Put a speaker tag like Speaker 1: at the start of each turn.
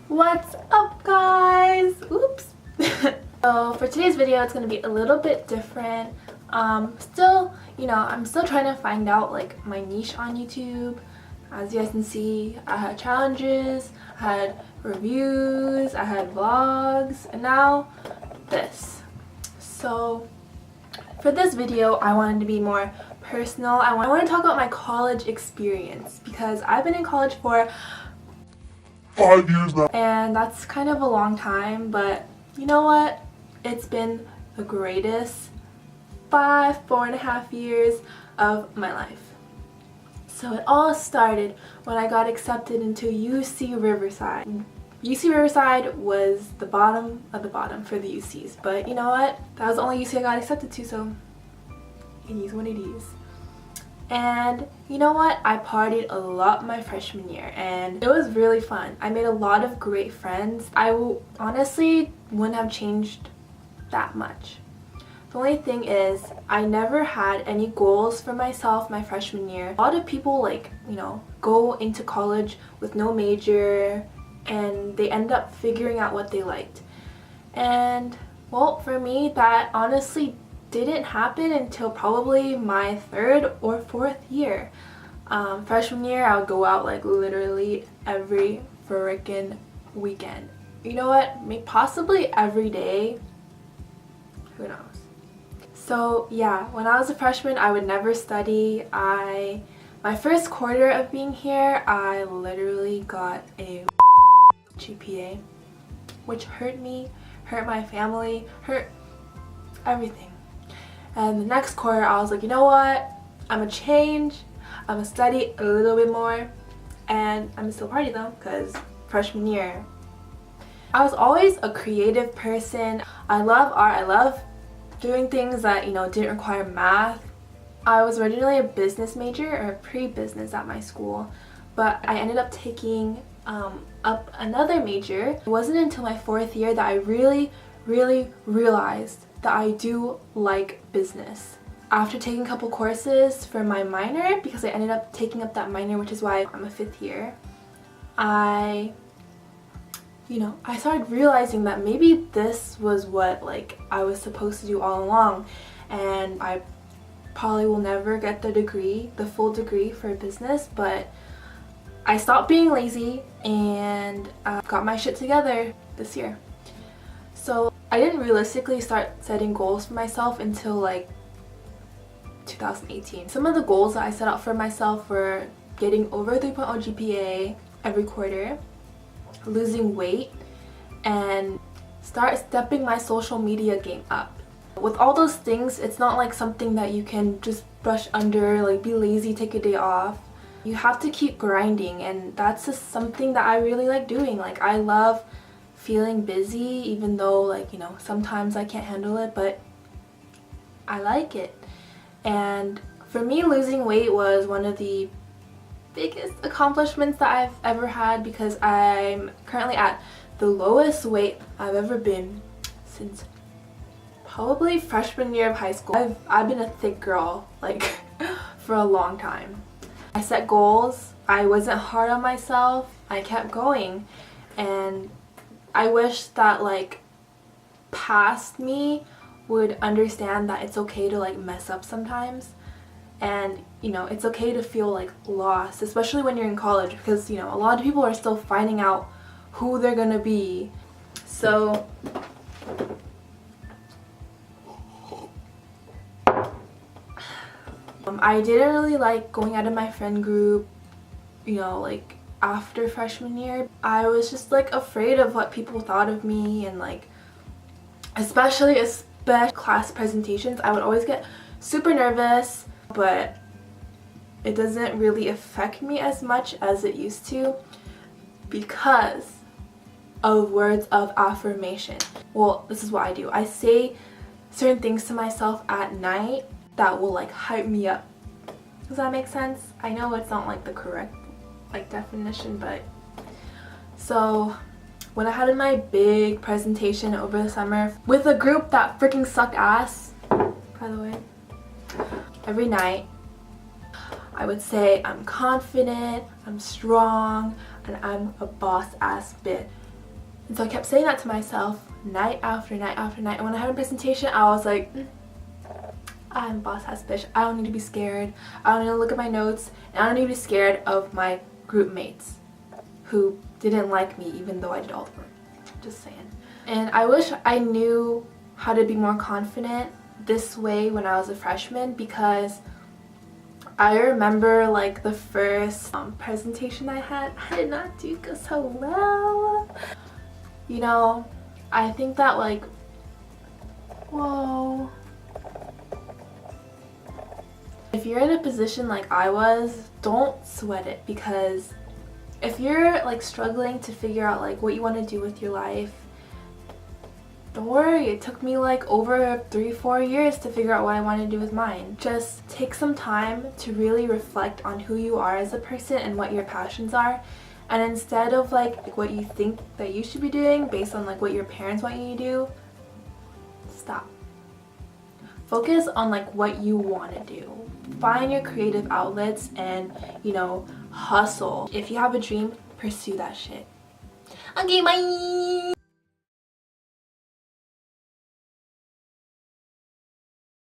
Speaker 1: What's up, guys? Oops. So for today's video, it's gonna be a little bit different. Still, I'm still trying to find out like my niche on YouTube. As you guys can see, I had challenges, I had reviews, I had vlogs, and now this. So for this video, I wanted to be more personal. I want to talk about my college experience because I've been in college for
Speaker 2: 5 years now.
Speaker 1: And that's kind of a long time, but you know what? It's been the greatest 4.5 years of my life. So it all started when I got accepted into UC Riverside. UC Riverside was the bottom of the bottom for the UCs, but you know what? That was the only UC I got accepted to, so it is what it is. And you know what? I partied a lot my freshman year and it was really fun. I made a lot of great friends. Honestly wouldn't have changed that much. The only thing is I never had any goals for myself my freshman year. A lot of people go into college with no major and they end up figuring out what they liked. And well, for me that honestly didn't happen until probably my 3rd or 4th year. Freshman year, I would go out like literally every freaking weekend. You know what? Possibly every day. Who knows? So yeah, when I was a freshman, I would never study. My first quarter of being here, I literally got a GPA, which hurt me, hurt my family, hurt everything. And the next quarter, I was like, you know what? I'm gonna change. I'm gonna study a little bit more. And I'm still party though, because freshman year. I was always a creative person. I love art. I love doing things that, didn't require math. I was originally a business major, or pre-business at my school. But I ended up taking up another major. It wasn't until my 4th year that I really realized that I do like business. After taking a couple courses for my minor, because I ended up taking up that minor, which is why I'm a 5th year, I started realizing that maybe this was what I was supposed to do all along, and I probably will never get the full degree for business, but I stopped being lazy and got my shit together this year. So I didn't realistically start setting goals for myself until 2018. Some of the goals that I set out for myself were getting over 3.0 GPA every quarter, losing weight, and start stepping my social media game up. With all those things, it's not like something that you can just brush under, be lazy, take a day off. You have to keep grinding, and that's just something that I really like doing. I love feeling busy, even though sometimes I can't handle it, but I like it. And for me, losing weight was one of the biggest accomplishments that I've ever had, because I'm currently at the lowest weight I've ever been since probably freshman year of high school. I've been a thick girl for a long time. I set goals. I wasn't hard on myself. I kept going, and I wish that past me would understand that it's okay to mess up sometimes, and it's okay to feel lost, especially when you're in college, because a lot of people are still finding out who they're gonna be. So I didn't really like going out of my friend group, after freshman year. I was just afraid of what people thought of me, and especially class presentations. I would always get super nervous, but it doesn't really affect me as much as it used to because of words of affirmation. Well, this is what I do. I say certain things to myself at night that will hype me up. Does that make sense? I know it's not the correct definition, but so when I had my big presentation over the summer with a group that freaking sucked ass, by the way, every night I would say I'm confident, I'm strong, and I'm a boss ass bitch. And so I kept saying that to myself night after night after night. And when I had a presentation, I was like, I'm boss ass bitch. I don't need to be scared. I don't need to look at my notes. And I don't need to be scared of my group mates who didn't like me even though I did all the work. Just saying. And I wish I knew how to be more confident this way when I was a freshman, because I remember like the first presentation I had, I did not do so well. You know, I think that like, whoa. If you're in a position like I was, don't sweat it, because if you're like struggling to figure out like what you want to do with your life, don't worry, it took me like over 3-4 years to figure out what I want to do with mine. Just take some time to really reflect on who you are as a person and what your passions are. And instead of like what you think that you should be doing based on like what your parents want you to do, stop. Focus on like what you want to do. Find your creative outlets and, you know, hustle. If you have a dream, pursue that shit. Okay, bye!